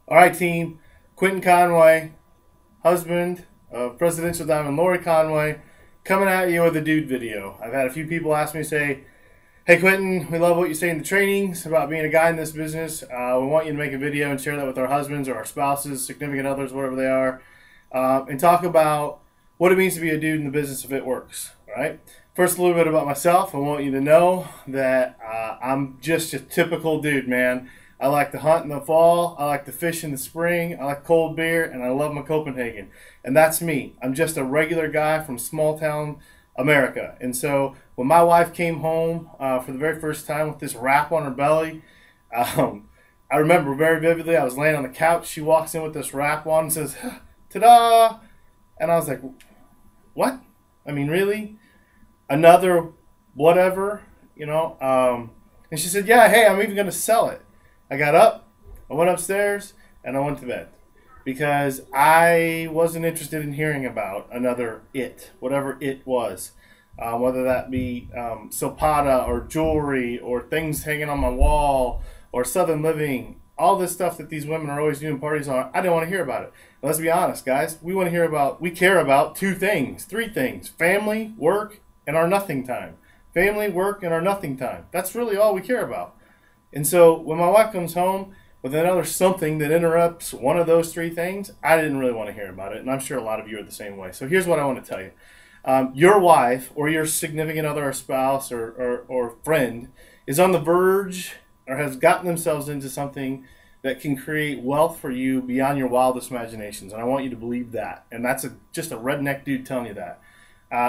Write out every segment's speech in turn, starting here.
All right, team. Quentin Conway, husband of Presidential Diamond Lori Conway, coming at you with a dude video. I've had a few people ask me, say, "Hey, Quentin, we love what you say in the trainings about being a guy in this business. We want you to make a video and share that with our husbands or our spouses, significant others, whatever they are, and talk about what it means to be a dude in the business if it works." All right. First, a little bit about myself. I want you to know that I'm just a typical dude, man. I like to hunt in the fall. I like to fish in the spring. I like cold beer, and I love my Copenhagen. And that's me. I'm just a regular guy from small town America. And so when my wife came home for the very first time with this wrap on her belly, um, I remember very vividly. I was laying on the couch. She walks in with this wrap on and says, "Ta-da!" And I was like, "What? I mean, really? Another whatever, you know?" And she said, "Yeah, hey, I'm even going to sell it." I got up, I went upstairs, and I went to bed because I wasn't interested in hearing about another it, whatever it was. Whether that be sopata or jewelry or things hanging on my wall or Southern Living, all this stuff that these women are always doing parties on, I didn't want to hear about it. And let's be honest, guys, we care about two things, three things: family, work, and our nothing time. Family, work, and our nothing time. That's really all we care about. And so when my wife comes home with another something that interrupts one of those three things, I didn't really want to hear about it. And I'm sure a lot of you are the same way. So here's what I want to tell you. Your wife or your significant other or spouse or friend is on the verge or has gotten themselves into something that can create wealth for you beyond your wildest imaginations. And I want you to believe that. And that's just a redneck dude telling you that.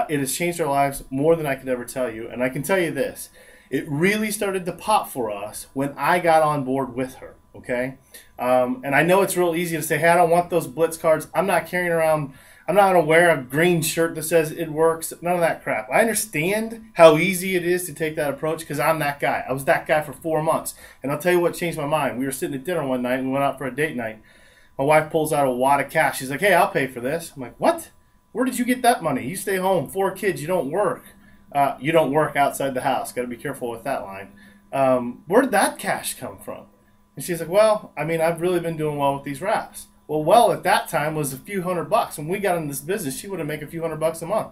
It has changed our lives more than I could ever tell you. And I can tell you this. It really started to pop for us when I got on board with her, okay? And I know it's real easy to say, "Hey, I don't want those Blitz cards. I'm not carrying around, I'm not going to wear a green shirt that says it works." None of that crap. I understand how easy it is to take that approach because I'm that guy. I was that guy for 4 months. And I'll tell you what changed my mind. We were sitting at dinner one night and we went out for a date night. My wife pulls out a wad of cash. She's like, "Hey, I'll pay for this." I'm like, "What? Where did you get that money? You stay home, 4 kids, you don't work." You don't work outside the house. Got to be careful with that line. Where did that cash come from? And she's like, "Well, I mean, I've really been doing well with these wraps." Well, at that time was a few $100. When we got in this business, she would have made a few $100 a month.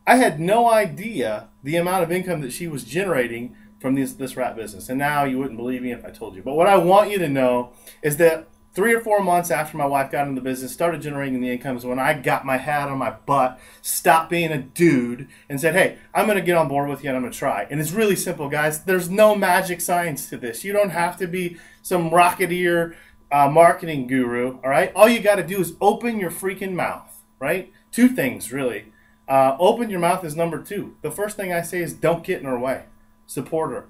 I had no idea the amount of income that she was generating from this wrap business. And now you wouldn't believe me if I told you. But what I want you to know is that 3 or 4 months after my wife got into the business, started generating the income, is when I got my hat on my butt, stopped being a dude, and said, "Hey, I'm going to get on board with you and I'm going to try." And it's really simple, guys. There's no magic science to this. You don't have to be some rocketeer marketing guru, all right? All you got to do is open your freaking mouth, right? Two things, really. Open your mouth is number two. The first thing I say is don't get in her way. Support her.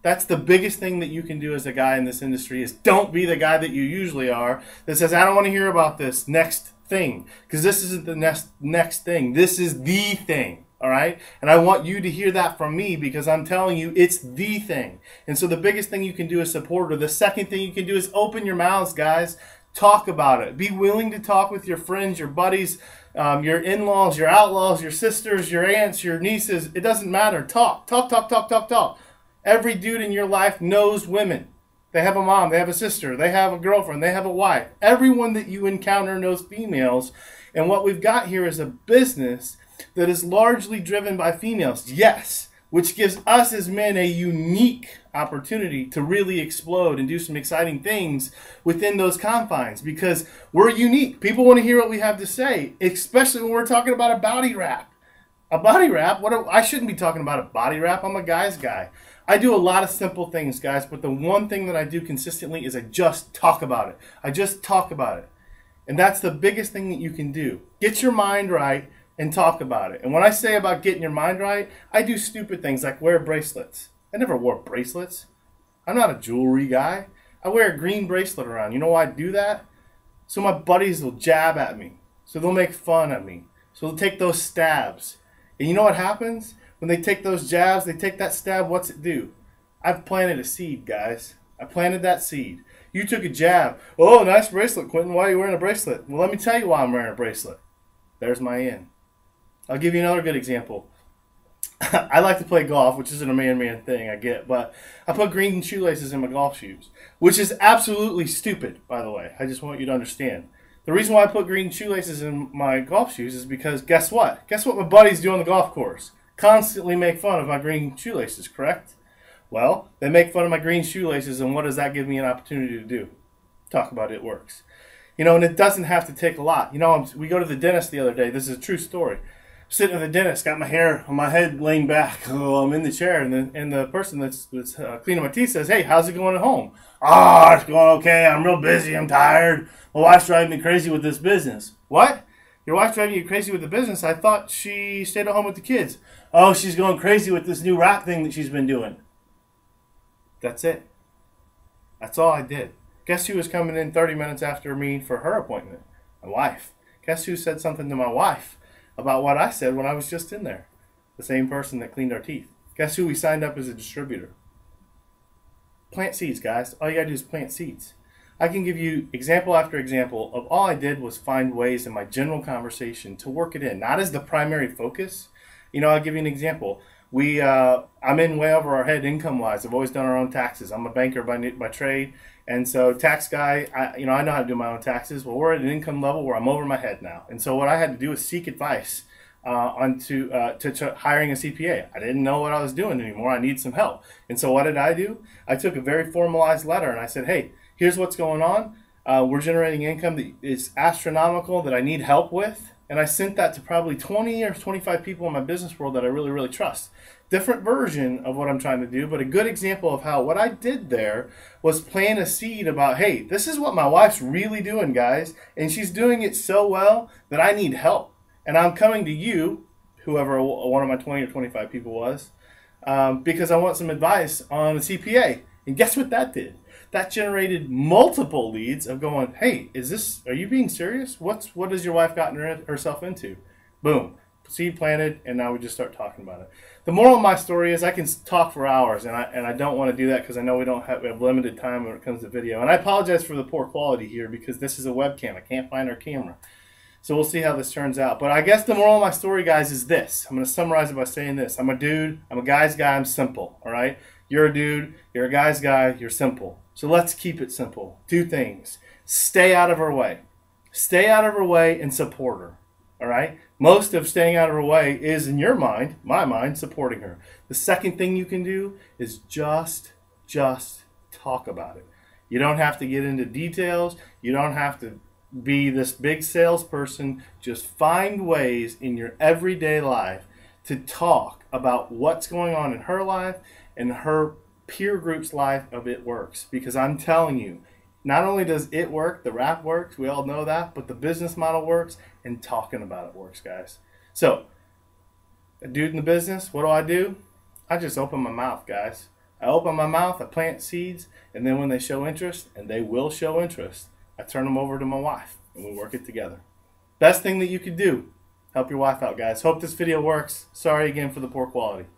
That's the biggest thing that you can do as a guy in this industry is don't be the guy that you usually are that says, "I don't want to hear about this next thing," because this isn't the next thing. This is the thing, all right? And I want you to hear that from me because I'm telling you it's the thing. And so the biggest thing you can do is support her. The second thing you can do is open your mouths, guys. Talk about it. Be willing to talk with your friends, your buddies, your in-laws, your outlaws, your sisters, your aunts, your nieces. It doesn't matter. Talk, talk, talk, talk, talk, talk. Every dude in your life knows women. They have a mom, they have a sister, they have a girlfriend, they have a wife. Everyone that you encounter knows females. And what we've got here is a business that is largely driven by females. Yes, which gives us as men a unique opportunity to really explode and do some exciting things within those confines because we're unique. People want to hear what we have to say, especially when we're talking about a body wrap. A body wrap? I shouldn't be talking about a body wrap. I'm a guy's guy. I do a lot of simple things, guys, but the one thing that I do consistently is I just talk about it. I just talk about it. And that's the biggest thing that you can do. Get your mind right and talk about it. And when I say about getting your mind right, I do stupid things like wear bracelets. I never wore bracelets. I'm not a jewelry guy. I wear a green bracelet around. You know why I do that? So my buddies will jab at me. So they'll make fun of me. So they'll take those stabs. And you know what happens? When they take those jabs, they take that stab, what's it do? I've planted a seed, guys. I planted that seed. You took a jab. "Oh, nice bracelet, Quentin. Why are you wearing a bracelet?" Well, let me tell you why I'm wearing a bracelet. There's my in. I'll give you another good example. I like to play golf, which isn't a man thing, I get, but I put green shoelaces in my golf shoes, which is absolutely stupid, by the way. I just want you to understand. The reason why I put green shoelaces in my golf shoes is because guess what? Guess what my buddies do on the golf course? Constantly make fun of my green shoelaces, correct? Well, they make fun of my green shoelaces, and what does that give me an opportunity to do? Talk about it works. You know, and it doesn't have to take a lot. You know, we go to the dentist the other day. This is a true story. Sitting at the dentist, got my hair on my head laying back. Oh, I'm in the chair, and the person that's cleaning my teeth says, "Hey, how's it going at home?" "Oh, it's going okay. I'm real busy. I'm tired. My wife's driving me crazy with this business." "What? Your wife's driving you crazy with the business? I thought she stayed at home with the kids." "Oh, she's going crazy with this new rap thing that she's been doing." That's it. That's all I did. Guess who was coming in 30 minutes after me for her appointment? My wife. Guess who said something to my wife about what I said when I was just in there? The same person that cleaned our teeth. Guess who we signed up as a distributor? Plant seeds, guys. All you gotta do is plant seeds. I can give you example after example of all I did was find ways in my general conversation to work it in, not as the primary focus. You know, I'll give you an example. I'm in way over our head income-wise. I've always done our own taxes. I'm a banker by trade, and so tax guy. I know how to do my own taxes. Well, we're at an income level where I'm over my head now, and so what I had to do is seek advice to hiring a CPA. I didn't know what I was doing anymore. I need some help, and so what did I do? I took a very formalized letter and I said, "Hey, here's what's going on. We're generating income that is astronomical that I need help with." And I sent that to probably 20 or 25 people in my business world that I really, really trust. Different version of what I'm trying to do, but a good example of how what I did there was plant a seed about, hey, this is what my wife's really doing, guys. And she's doing it so well that I need help. And I'm coming to you, whoever one of my 20 or 25 people was, because I want some advice on a CPA. And guess what that did? That generated multiple leads of going, hey, are you being serious? What has your wife gotten herself into? Boom, seed planted, and now we just start talking about it. The moral of my story is I can talk for hours, and I don't want to do that because I know we have limited time when it comes to video. And I apologize for the poor quality here because this is a webcam. I can't find our camera. So we'll see how this turns out. But I guess the moral of my story, guys, is this. I'm going to summarize it by saying this. I'm a dude. I'm a guy's guy. I'm simple, all right? You're a dude. You're a guy's guy. You're simple. So let's keep it simple. 2 things. Stay out of her way. Stay out of her way and support her. All right? Most of staying out of her way is, in your mind, my mind, supporting her. The second thing you can do is just talk about it. You don't have to get into details. You don't have to be this big salesperson. Just find ways in your everyday life to talk about what's going on in her life and her peer group's life of it works. Because I'm telling you, not only does it work, the rap works, we all know that, but the business model works, and talking about it works, guys. So, a dude in the business, what do? I just open my mouth, guys. I open my mouth, I plant seeds, and then when they show interest, and they will show interest, I turn them over to my wife, and we work it together. Best thing that you could do, help your wife out, guys. Hope this video works. Sorry again for the poor quality.